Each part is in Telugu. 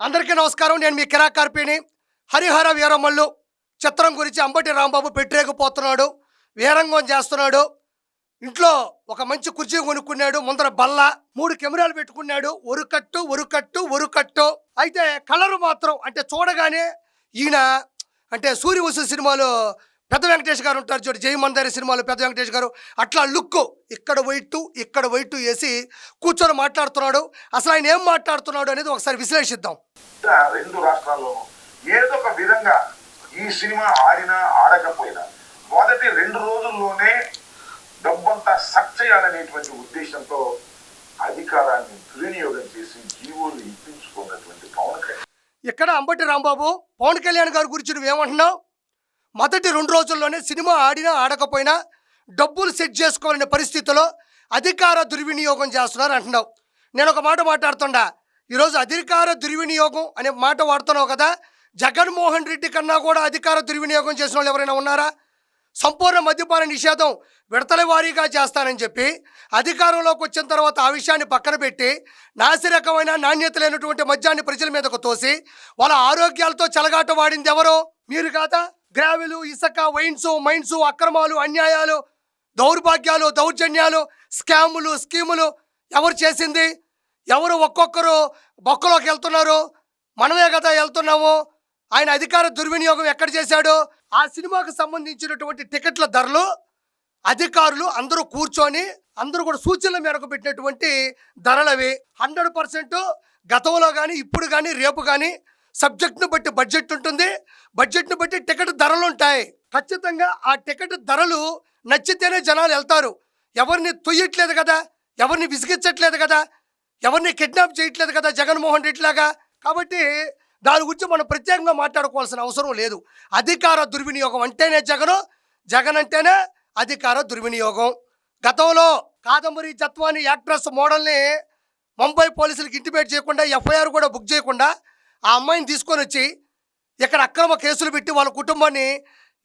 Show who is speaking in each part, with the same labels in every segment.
Speaker 1: అందరికీ నమస్కారం. నేను మీ కిరాకార్పిని. హరిహర వీరమల్లు చిత్రం గురించి అంబటి రాంబాబు పెట్టరేకపోతున్నాడు, వీరంగం చేస్తున్నాడు. ఇంట్లో ఒక మంచి కుర్చీ కొనుక్కున్నాడు, ముందర బల్ల, 3 కెమెరాలు పెట్టుకున్నాడు. ఒరుకట్టు. అయితే కలరు మాత్రం అంటే చూడగానే ఈయన అంటే సూర్యవంశ సినిమాలో పెద్ద వెంకటేష్ గారు ఉంటారు చూడు, జయమందారి సినిమాలో పెద్ద వెంకటేష్ గారు, అట్లా లుక్ ఇక్కడ వైట్ వేసి కూర్చొని మాట్లాడుతున్నాడు. అసలు ఆయన ఏం మాట్లాడుతున్నాడు అనేది ఒకసారి విశ్లేషిద్దాం.
Speaker 2: రెండు రాష్ట్రాల్లోనూ ఏదో ఒక విధంగా ఈ సినిమా ఆడినా ఆడకపోయినా మొదటి 2 రోజుల్లోనే డబ్బంతా సక్ చేయాలనేటువంటి ఉద్దేశంతో అధికారాన్ని దుర్వినియోగం చేసి జీవోలు ఇప్పించుకున్నటువంటి పవన్ కళ్యాణ్.
Speaker 1: ఇక్కడ అంబటి రాంబాబు పవన్ కళ్యాణ్ గారి గురించి నువ్వేమంటున్నావు? మొదటి 2 రోజుల్లోనే సినిమా ఆడినా ఆడకపోయినా డబ్బులు సెట్ చేసుకోవాలనే పరిస్థితిలో అధికార దుర్వినియోగం చేస్తున్నారు అంటున్నావు. నేను ఒక మాట మాట్లాడుతుండా, ఈరోజు అధికార దుర్వినియోగం అనే మాట వాడుతున్నావు కదా. జగన్మోహన్ రెడ్డి కన్నా కూడా అధికార దుర్వినియోగం చేసిన వాళ్ళు ఎవరైనా ఉన్నారా? సంపూర్ణ మద్యపాన నిషేధం విడతల వారీగా చేస్తానని చెప్పి అధికారంలోకి వచ్చిన తర్వాత ఆ విషయాన్ని పక్కన పెట్టి నాసిరకమైన నాణ్యత లేనటువంటి మద్యాన్ని ప్రజల మీదకు తోసి వాళ్ళ ఆరోగ్యాలతో చెలగాట వాడింది ఎవరో? మీరు కాదా? గ్రావెలు, ఇసుక, వైన్స్, మైన్స్, అక్రమాలు, అన్యాయాలు, దౌర్భాగ్యాలు, దౌర్జన్యాలు, స్కాములు, స్కీములు ఎవరు చేసింది? ఎవరు ఒక్కొక్కరు బొక్కలోకి వెళ్తున్నారు? మనమే కదా వెళ్తున్నాము. ఆయన అధికార దుర్వినియోగం ఎక్కడ చేశాడు? ఆ సినిమాకు సంబంధించినటువంటి టికెట్ల ధరలు అధికారులు అందరూ కూర్చొని అందరూ కూడా సూచనల మేరకు పెట్టినటువంటి ధరలవి. 100% గతంలో కానీ ఇప్పుడు కానీ రేపు కానీ సబ్జెక్ట్ను బట్టి బడ్జెట్ ఉంటుంది, బడ్జెట్ను బట్టి టికెట్ ధరలు ఉంటాయి. ఖచ్చితంగా ఆ టికెట్ ధరలు నచ్చితేనే జనాలు వెళ్తారు. ఎవరిని తొయ్యట్లేదు కదా, ఎవరిని విసిగించట్లేదు కదా, ఎవరిని కిడ్నాప్ చేయట్లేదు కదా జగన్మోహన్ రెడ్డి లాగా. కాబట్టి దాని గురించి మనం ప్రత్యేకంగా మాట్లాడుకోవాల్సిన అవసరం లేదు. అధికార దుర్వినియోగం అంటేనే జగన్ అంటేనే అధికార దుర్వినియోగం. గతంలో కాదంబరి జత్వాని యాక్ట్రెస్ మోడల్ని ముంబై పోలీసులకు ఇంటిమేట్ చేయకుండా, ఎఫ్ఐఆర్ కూడా బుక్ చేయకుండా ఆ అమ్మాయిని తీసుకొని వచ్చి ఇక్కడ అక్రమ కేసులు పెట్టి వాళ్ళ కుటుంబాన్ని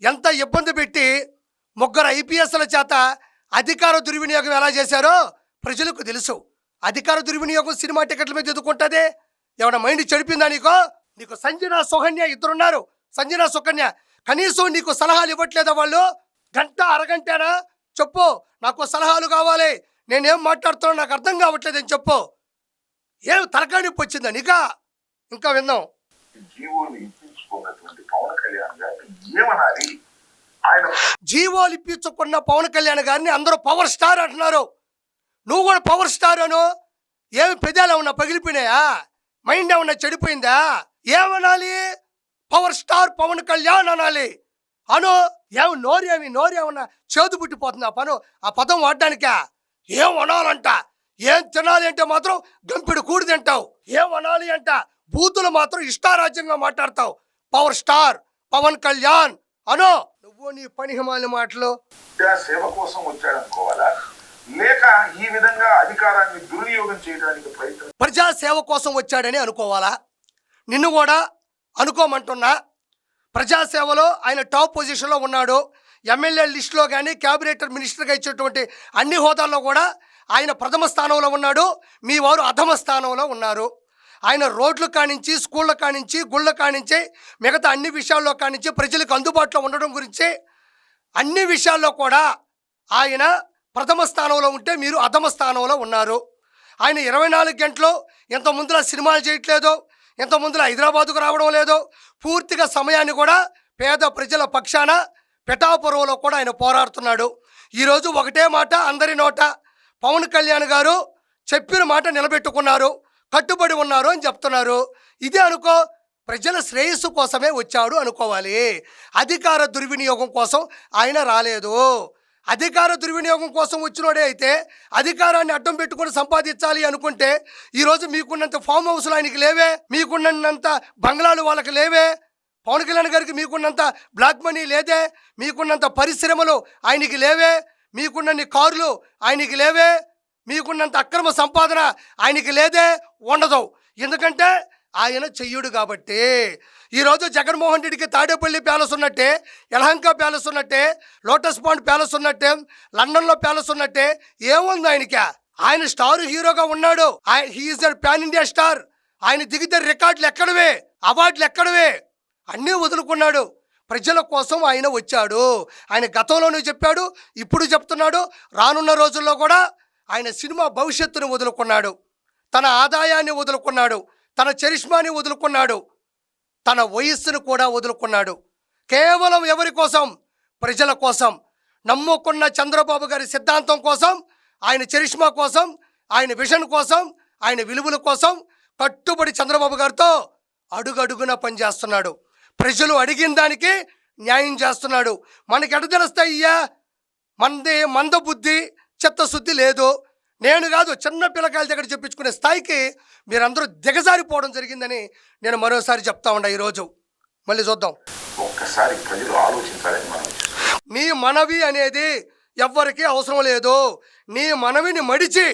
Speaker 1: ఎంత ఇబ్బంది పెట్టి 3 IPSల చేత అధికార దుర్వినియోగం ఎలా చేశారో ప్రజలకు తెలుసు. అధికార దుర్వినియోగం సినిమా టికెట్ల మీద ఎదుర్కొంటుంది. ఏమైనా మైండ్ చెడిపిందా నీకు సంజన సుకన్య ఇద్దరున్నారు. సంజన సుకన్య కనీసం నీకు సలహాలు ఇవ్వట్లేదా వాళ్ళు? గంట అరగంటేనా చెప్పు, నాకు సలహాలు కావాలి, నేనేం మాట్లాడుతున్నా నాకు అర్థం కావట్లేదని చెప్పు. ఏం తలకాయ నొప్పి వచ్చిందా నీకా? ఇంకా విందాం.
Speaker 2: జీవోలు ఇప్పించుకున్నటువంటి పవన్ కళ్యాణ్ గారిని ఏమనాలి? ఆయన
Speaker 1: జీవోలు ఇప్పించుకున్న పవన్ కళ్యాణ్ గారిని అందరూ పవర్ స్టార్ అంటున్నారు. నువ్వు కూడా పవర్ స్టార్ అను. ఏమి పెదాలు ఏమన్నా పగిలిపోయినాయా? మైండ్ ఏమన్నా చెడిపోయిందా? ఏమనాలి? పవర్ స్టార్ పవన్ కళ్యాణ్ అనాలి. అను. నోరేమన్నా చేదు పుట్టిపోతుంది ఆ పదం వాడడానికా? ఏం అనాలంట, ఏం తినాలి అంటే మాత్రం గంపిడి కూడి తింటావు. ఏం అనాలి అంట బూతులు మాత్రం ఇష్టారాజ్యంగా మాట్లాడతావు. పవర్ స్టార్ పవన్ కళ్యాణ్ అను. నువ్వు నీ పనిహిమాలి మాటలు.
Speaker 2: సేవ కోసం వచ్చాడనుకోవాలా, లేక ఈ విధంగా అధికారాన్ని దుర్వినియోగం చేయడానికి ప్రయత్నం
Speaker 1: ప్రజాసేవ కోసం వచ్చాడని అనుకోవాలా? నిన్ను కూడా అనుకోమంటున్నా. ప్రజాసేవలో ఆయన టాప్ పొజిషన్లో ఉన్నాడు. ఎమ్మెల్యే లిస్టులో కానీ క్యాబినెట్ మినిస్టర్గా ఇచ్చేటువంటి అన్ని హోదాల్లో కూడా ఆయన ప్రథమ స్థానంలో ఉన్నాడు. మీ వారు అధమ స్థానంలో ఉన్నారు. ఆయన రోడ్లు కానించి, స్కూళ్ళ కానించి, గుళ్ళ కానించి, మిగతా అన్ని విషయాల్లో కానించి ప్రజలకు అందుబాటులో ఉండడం గురించి అన్ని విషయాల్లో కూడా ఆయన ప్రథమ స్థానంలో ఉంటే మీరు అధమ స్థానంలో ఉన్నారు. ఆయన 24 గంటలు ఇంత ముందులా సినిమాలు చేయట్లేదు, ఇంత ముందులా హైదరాబాదుకు రావడం లేదు. పూర్తిగా సమయాన్ని కూడా పేద ప్రజల పక్షాన పిఠాపురంలో కూడా ఆయన పోరాడుతున్నాడు. ఈరోజు ఒకటే మాట అందరి నోట, పవన్ కళ్యాణ్ గారు చెప్పిన మాట నిలబెట్టుకున్నారు, కట్టుబడి ఉన్నారు అని చెప్తున్నారు. ఇదే అనుకో, ప్రజల శ్రేయస్సు కోసమే వచ్చాడు అనుకోవాలి. అధికార దుర్వినియోగం కోసం ఆయన రాలేదు. అధికార దుర్వినియోగం కోసం వచ్చినోడే అయితే అధికారాన్ని అడ్డం పెట్టుకొని సంపాదించాలి అనుకుంటే ఈరోజు మీకున్నంత ఫామ్ హౌస్లు ఆయనకి లేవే, మీకున్నంత బంగ్లాలు వాళ్ళకి లేవే. పవన్ కళ్యాణ్ గారికి మీకున్నంత బ్లాక్ మనీ లేదే, మీకున్నంత పరిశ్రమలు ఆయనకి లేవే, మీకున్నన్ని కార్లు ఆయనకి లేవే, మీకున్నంత అక్రమ సంపాదన ఆయనకి లేదే, ఉండదు. ఎందుకంటే ఆయన చెయ్యుడు కాబట్టి. ఈరోజు జగన్మోహన్ రెడ్డికి తాడేపల్లి ప్యాలెస్ ఉన్నట్టే, యలహంక ప్యాలెస్ ఉన్నట్టే, లోటస్ పాండ్ ప్యాలెస్ ఉన్నట్టే, లండన్లో ప్యాలెస్ ఉన్నట్టే ఏముంది ఆయనకి? ఆయన స్టార్ హీరోగా ఉన్నాడు. He's the pan India star. ఆయన దిగితే రికార్డులు ఎక్కడవే, అవార్డులు ఎక్కడవే, అన్నీ వదులుకున్నాడు. ప్రజల కోసం ఆయన వచ్చాడు. ఆయన గతంలోనూ చెప్పాడు, ఇప్పుడు చెప్తున్నాడు, రానున్న రోజుల్లో కూడా ఆయన సినిమా భవిష్యత్తును వదులుకున్నాడు, తన ఆదాయాన్ని వదులుకున్నాడు, తన చరిష్మాని వదులుకున్నాడు, తన వయస్సును కూడా వదులుకున్నాడు. కేవలం ఎవరి కోసం? ప్రజల కోసం. నమ్ముకున్న చంద్రబాబు గారి సిద్ధాంతం కోసం, ఆయన చరిష్మా కోసం, ఆయన విజన్ కోసం, ఆయన విలువల కోసం కట్టుబడి చంద్రబాబు గారితో అడుగడుగున పనిచేస్తున్నాడు. ప్రజలు అడిగిన దానికి న్యాయం చేస్తున్నాడు. మనకి ఎట తెలుస్తాయ్యా? మంద బుద్ధి, చిత్తశుద్ధి లేదు. నేను కాదు, చిన్న పిల్లకాయల దగ్గర చెప్పించుకునే స్థాయికి మీరందరూ దిగజారిపోవడం జరిగిందని నేను మరోసారి చెప్తా ఉన్నా. ఈరోజు మళ్ళీ చూద్దాం.
Speaker 2: ఒక్కసారి ప్రజలు ఆలోచించాలని మనం
Speaker 1: నీ మనవి అనేది ఎవ్వరికీ అవసరం లేదు. నీ మనవిని మడిచి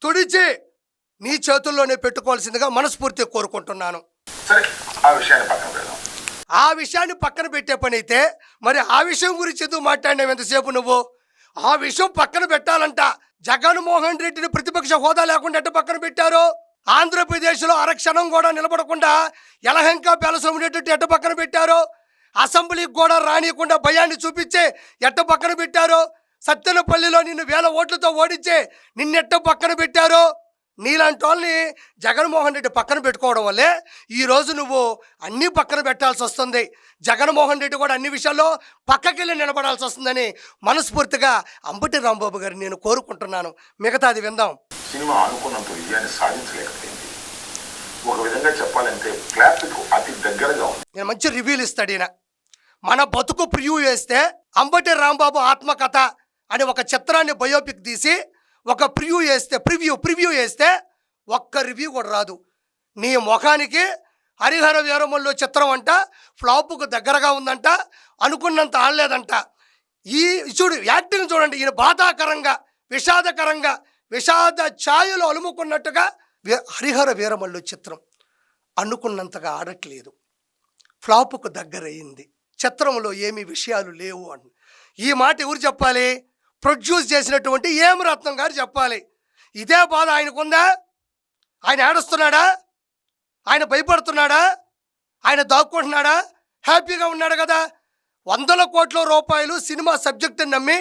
Speaker 1: తుడిచి నీ చేతుల్లోనే పెట్టుకోవాల్సిందిగా మనస్ఫూర్తిగా కోరుకుంటున్నాను.
Speaker 2: సరే, ఆ విషయాన్ని పక్కన పెడదాం.
Speaker 1: ఆ విషయాన్ని పక్కన పెట్టే పని అయితే మరి ఆ విషయం గురించి ఎందుకు మాట్లాడినావు ఎంతసేపు నువ్వు? ఆ విషయం పక్కన పెట్టాలంట. జగన్మోహన్ రెడ్డిని ప్రతిపక్ష హోదా లేకుండా ఎట్ట పక్కన పెట్టారు? ఆంధ్రప్రదేశ్లో అరక్షణం కూడా నిలబడకుండా యలహంక ప్యాలెస్లో ఉండేటట్టు ఎట్ట పక్కన పెట్టారు? అసెంబ్లీకి కూడా రానియకుండా భయాన్ని చూపించే ఎట్ట పక్కన పెట్టారు? సత్తెనపల్లిలో నిన్ను 1000 ఓట్లతో ఓడించే నిన్నెట్ట పక్కన పెట్టారు? నీలాంటి వాళ్ళని జగన్మోహన్ రెడ్డి పక్కన పెట్టుకోవడం వల్లే ఈరోజు నువ్వు అన్నీ పక్కన పెట్టాల్సి వస్తుంది. జగన్మోహన్ రెడ్డి కూడా అన్ని విషయాల్లో పక్కకెళ్ళి నిలబడాల్సి వస్తుందని మనస్ఫూర్తిగా అంబటి రాంబాబు గారు నేను కోరుకుంటున్నాను. మిగతాది విందాం.
Speaker 2: సినిమా అనుకున్నంత విజయాన్ని సాధించలేకపోయింది. ఒక విధంగా చెప్పాలంటే ఫ్లాప్కు అతి దగ్గరగా ఉంది.
Speaker 1: నేను మంచి రివ్యూలు ఇస్తాడు ఈయన. మన బతుకు ప్రివ్యూ వేస్తే అంబటి రాంబాబు ఆత్మకథ అని ఒక చిత్రాన్ని బయోపిక్ తీసి ఒక ప్రివ్యూ వేస్తే ఒక్క రివ్యూ కూడా రాదు. నీ ముఖానికి హరిహర వీరమల్లు చిత్రం అంట ఫ్లాపుకు దగ్గరగా ఉందంట, అనుకున్నంత ఆడలేదంట. ఈ చూడు యాక్టింగ్ చూడండి, ఈయన బాధాకరంగా విషాదకరంగా విషాద ఛాయలు అలుముకున్నట్టుగా హరిహర వీరమల్లు చిత్రం అనుకున్నంతగా ఆడట్లేదు, ఫ్లాపుకు దగ్గరయ్యింది, చిత్రంలో ఏమీ విషయాలు లేవు అని. ఈ మాట ఎవరు చెప్పాలి? ప్రొడ్యూస్ చేసినటువంటి ఏమరత్నం గారు చెప్పాలి. ఇదే బాధ ఆయనకుందా? ఆయన ఏడుస్తున్నాడా? ఆయన భయపడుతున్నాడా? ఆయన దాక్కుంటున్నాడా? హ్యాపీగా ఉన్నాడు కదా. 100 కోట్ల రూపాయలు సినిమా సబ్జెక్టుని నమ్మి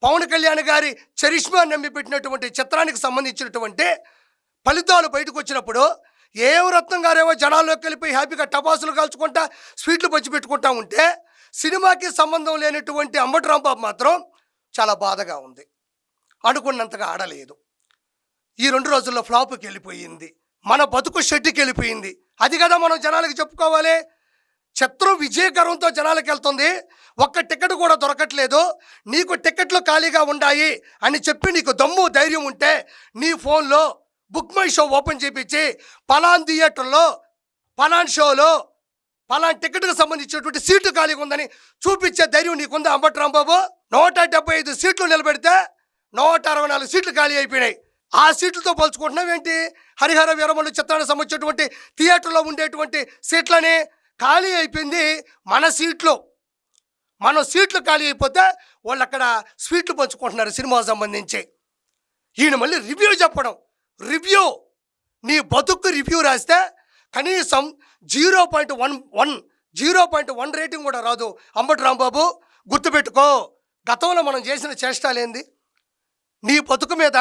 Speaker 1: పవన్ కళ్యాణ్ గారి చరిష్మా నమ్మి పెట్టినటువంటి చిత్రానికి సంబంధించినటువంటి ఫలితాలు బయటకు వచ్చినప్పుడు ఏమరత్నం గారేమో జనాల్లోకి వెళ్ళిపోయి హ్యాపీగా టపాసులు కాల్చుకుంటా స్వీట్లు పంచి పెట్టుకుంటా ఉంటే సినిమాకి సంబంధం లేనటువంటి అంబటి రాంబాబు మాత్రం చాలా బాధగా ఉంది. అనుకున్నంతగా ఆడలేదు. ఈ 2 రోజుల్లో ఫ్లాప్కి వెళ్ళిపోయింది. మన బతుకు షెడ్డుకి వెళ్ళిపోయింది. అది కదా మనం జనాలకి చెప్పుకోవాలి. చిత్రం విజయకరంతో జనాలకి వెళ్తుంది. ఒక్క టికెట్ కూడా దొరకట్లేదు. నీకు టికెట్లు ఖాళీగా ఉన్నాయి అని చెప్పి నీకు దమ్ము ధైర్యం ఉంటే నీ ఫోన్లో బుక్ మై షో ఓపెన్ చేయించి పలాన్ థియేటర్లో పలాన్ షోలో పలాన్ టికెట్కి సంబంధించినటువంటి సీటు ఖాళీగా ఉందని చూపించే ధైర్యం నీకుందా అంబటి రాంబాబు? 175 సీట్లు నిలబెడితే 164 సీట్లు ఖాళీ అయిపోయినాయి. ఆ సీట్లతో పోల్చుకుంటున్నావేంటి? హరిహర వీరమల్లు చిత్రానికి సంబంధించినటువంటి థియేటర్లో ఉండేటువంటి సీట్లని ఖాళీ అయిపోయింది. మన సీట్లు ఖాళీ అయిపోతే వాళ్ళు అక్కడ స్వీట్లు పంచుకుంటున్నారు సినిమాకు సంబంధించి. ఈయన మళ్ళీ రివ్యూ చెప్పడం. నీ బతుకు రివ్యూ రాస్తే కనీసం 0.1 రేటింగ్ కూడా రాదు. అంబటి రాంబాబు గుర్తుపెట్టుకో, గతంలో మనం చేసిన చేష్టాలేంది? నీ బతుకు మీద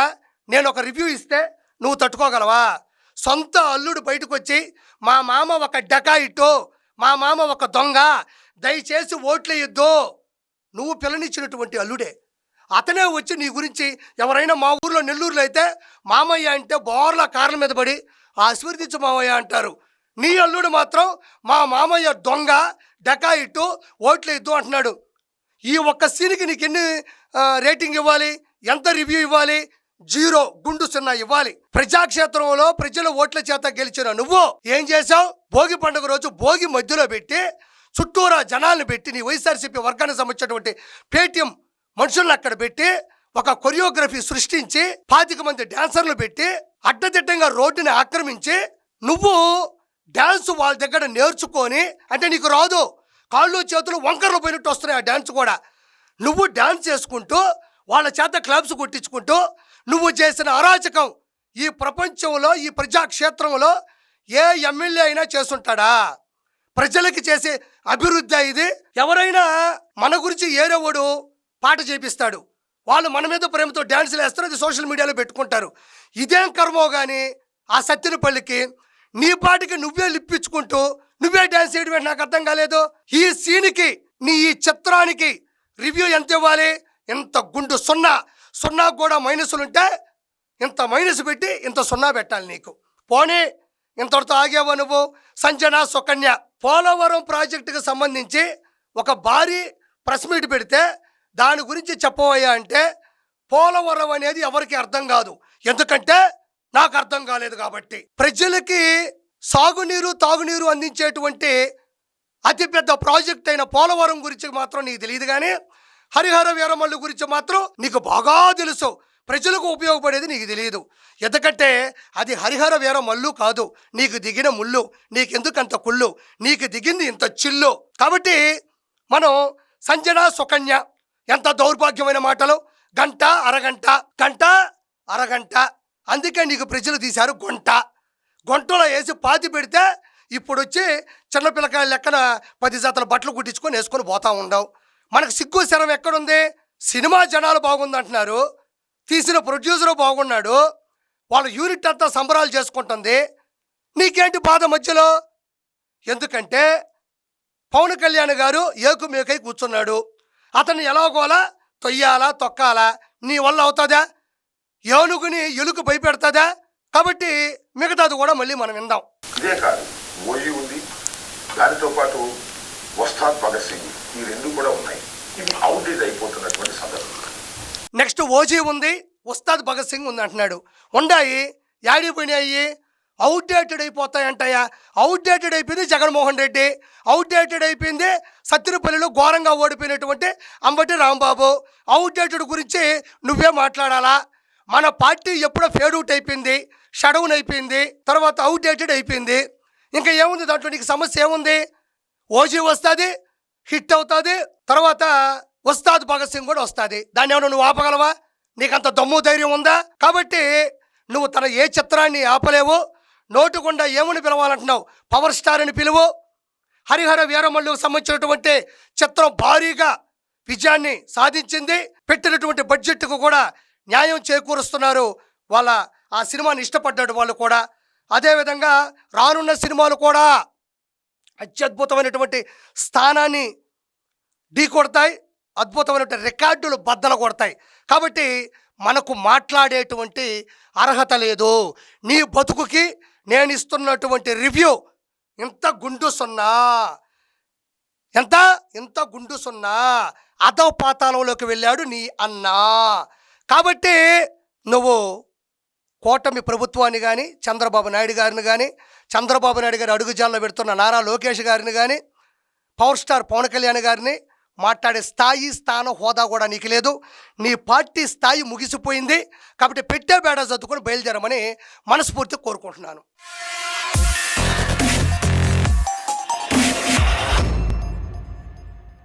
Speaker 1: నేను ఒక రివ్యూ ఇస్తే నువ్వు తట్టుకోగలవా? సొంత అల్లుడు బయటకు వచ్చి మా మామ ఒక డకాయిట్టు, మా మామ ఒక దొంగ, దయచేసి ఓట్లు వేయొద్దు. నువ్వు పిల్లనిచ్చినటువంటి అల్లుడే. అతనే వచ్చి నీ గురించి ఎవరైనా మా ఊర్లో నెల్లూరులో అయితే మామయ్య అంటే బోర్ల కార్ల మీద పడి ఆశీర్వదించు మామయ్య అంటారు. నీ అల్లుడు మాత్రం మా మామయ్య దొంగ, డకాయిట్టు, ఓట్లు వేయొద్దు అంటున్నాడు. ఈ ఒక్క సీన్కి నీకు ఎన్ని రేటింగ్ ఇవ్వాలి? ఎంత రివ్యూ ఇవ్వాలి? 0 గుండు 0 ఇవ్వాలి. ప్రజాక్షేత్రంలో ప్రజల ఓట్ల చేత గెలిచిన నువ్వు ఏం చేశావు? భోగి పండుగ రోజు భోగి మధ్యలో పెట్టి చుట్టూరా జనాలను పెట్టి నీ వైఎస్ఆర్సీపీ వర్గానికి సంబంధించినటువంటి పేటీఎం మనుషులను అక్కడ పెట్టి ఒక కొరియోగ్రఫీ సృష్టించి 25 మంది డాన్సర్లు పెట్టి అడ్డదిడ్డంగా రోడ్డుని ఆక్రమించి నువ్వు డాన్స్ వాళ్ళ దగ్గర నేర్చుకొని, అంటే నీకు రాదు, కాళ్ళు చేతులు వంకర్లు పోయినట్టు వస్తున్నాయి ఆ డాన్స్ కూడా. నువ్వు డాన్స్ చేసుకుంటూ వాళ్ళ చేత క్లాప్స్ కొట్టించుకుంటూ నువ్వు చేసిన అరాచకం ఈ ప్రపంచంలో ఈ ప్రజాక్షేత్రంలో ఏ ఎమ్మెల్యే అయినా చేస్తుంటాడా? ప్రజలకి చేసే అభివృద్ధి ఇది. ఎవరైనా మన గురించి ఏరేవాడు పాట చేపిస్తాడు, వాళ్ళు మన మీద ప్రేమతో డ్యాన్సులు వేస్తారు, అది సోషల్ మీడియాలో పెట్టుకుంటారు. ఇదేం కర్మో కానీ ఆ సత్యనపల్లికి నీ పాటికి నువ్వే లిప్పించుకుంటూ నువ్వే డ్యాన్స్ చేయడం నాకు అర్థం కాలేదు. ఈ సీన్కి నీ ఈ చిత్రానికి రివ్యూ ఎంత ఇవ్వాలి? ఇంత గుండు సున్నా కూడా మైనస్లుంటే ఇంత మైనస్ పెట్టి ఇంత సున్నా పెట్టాలి నీకు. పోనీ ఇంతటితో ఆగేవా నువ్వు? సంజన సుకన్య పోలవరం ప్రాజెక్టుకు సంబంధించి ఒక భారీ ప్రెస్ మీట్ పెడితే దాని గురించి చెప్పవయ్యా అంటే పోలవరం అనేది ఎవరికి అర్థం కాదు, ఎందుకంటే నాకు అర్థం కాలేదు కాబట్టి. ప్రజలకి సాగునీరు తాగునీరు అందించేటువంటి అతిపెద్ద ప్రాజెక్ట్ అయిన పోలవరం గురించి మాత్రం నీకు తెలియదు, కానీ హరిహర వీరమల్లు గురించి మాత్రం నీకు బాగా తెలుసు. ప్రజలకు ఉపయోగపడేది నీకు తెలియదు, ఎందుకంటే అది హరిహర వీరమల్లు కాదు, నీకు దిగిన ముళ్ళు. నీకెందుకంత కుళ్ళు? నీకు దిగింది ఇంత చిల్లు. కాబట్టి మనం సంజన సుకన్య ఎంత దౌర్భాగ్యమైన మాటలు. గంట అరగంట అందుకే నీకు ప్రజలు తీశారు గొంటలో వేసి పాతి పెడితే ఇప్పుడు వచ్చి చిన్నపిల్లకాయల లెక్కన 10 జతల బట్టలు కుట్టించుకొని వేసుకొని పోతా ఉండవు. మనకు సిగ్గు శరం ఎక్కడుంది? సినిమా జనాలు బాగుందంటున్నారు, తీసిన ప్రొడ్యూసరు బాగున్నాడు, వాళ్ళ యూనిట్ అంతా సంబరాలు చేసుకుంటుంది. నీకేంటి బాధ మధ్యలో? ఎందుకంటే పవన్ కళ్యాణ్ గారు ఏకుమేకై కూర్చున్నాడు. అతన్ని ఎలాగోలా తొయ్యాలా తొక్కాలా, నీ వల్ల అవుతుందా? ఏనుగుని ఎలుక భయపెడతాదా? కాబట్టి మిగతాది కూడా మళ్ళీ మనం విందాం.
Speaker 2: ఇదే కాదు, ఓజీ ఉంది, దానితో పాటు వస్తాద్ భగత్ సింగ్, ఈ రెండు కూడా ఉన్నాయి. ఇవి అవుట్డేట్ అయిపోతున్నటువంటి సందర్భం.
Speaker 1: నెక్స్ట్ ఓజీ ఉంది, వస్తాద్ భగత్ సింగ్ ఉంది అంటున్నాడు. ఉండాయి యాడిపోయినాయి, అవుట్డేటెడ్ అయిపోతాయంటాయా? అవుట్డేటెడ్ అయిపోయింది జగన్మోహన్ రెడ్డి, అవుట్డేటెడ్ అయిపోయింది సత్తినపల్లిలో ఘోరంగా ఓడిపోయినటువంటి అంబటి రాంబాబు. అవుట్డేటెడ్ గురించి నువ్వే మాట్లాడాలా? మన పార్టీ ఎప్పుడో ఫేడ్ అవుట్ అయిపోయింది, షడౌన్ అయిపోయింది, తర్వాత అవుట్డేటెడ్ అయిపోయింది. ఇంకా ఏముంది దాంట్లో? నీకు సమస్య ఏముంది? ఓజీ వస్తుంది, హిట్ అవుతుంది, తర్వాత వస్తాద్ భగత్ సింగ్ కూడా వస్తుంది. దాన్ని ఏమన్నా నువ్వు ఆపగలవా? నీకంత దమ్ము ధైర్యం ఉందా? కాబట్టి నువ్వు తన ఏ చిత్రాన్ని ఆపలేవు. నోటుకుండా ఏమని పిలవాలంటున్నావు? పవర్ స్టార్ అని పిలువు. హరిహర వీరమల్లుకు సంబంధించినటువంటి చిత్రం భారీగా విజయాన్ని సాధించింది. పెట్టినటువంటి బడ్జెట్కు కూడా న్యాయం చేకూరుస్తున్నారు. వాళ్ళ ఆ సినిమాని ఇష్టపడ్డాడు వాళ్ళు కూడా. అదేవిధంగా రానున్న సినిమాలు కూడా అత్యద్భుతమైనటువంటి స్థానాన్ని ఢీ కొడతాయి, అద్భుతమైనటువంటి రికార్డులు బద్దలు కొడతాయి. కాబట్టి మనకు మాట్లాడేటువంటి అర్హత లేదు. నీ బతుకుకి నేను ఇస్తున్నటువంటి రివ్యూ ఇంత గుండు సున్నా అధో పాతాళంలోకి వెళ్ళాడు నీ అన్నా. కాబట్టి నువ్వు కూటమి ప్రభుత్వాన్ని కానీ, చంద్రబాబు నాయుడు గారిని కానీ, చంద్రబాబు నాయుడు గారి అడుగుజాల్లో పెడుతున్న నారా లోకేష్ గారిని కానీ, పవర్ స్టార్ పవన్ కళ్యాణ్ గారిని మాట్లాడే స్థాయి, స్థానం, హోదా కూడా నీకు లేదు. నీ పార్టీ స్థాయి ముగిసిపోయింది. కాబట్టి పెట్టే బేడ చదువుకొని బయలుదేరమని మనస్ఫూర్తిగా కోరుకుంటున్నాను.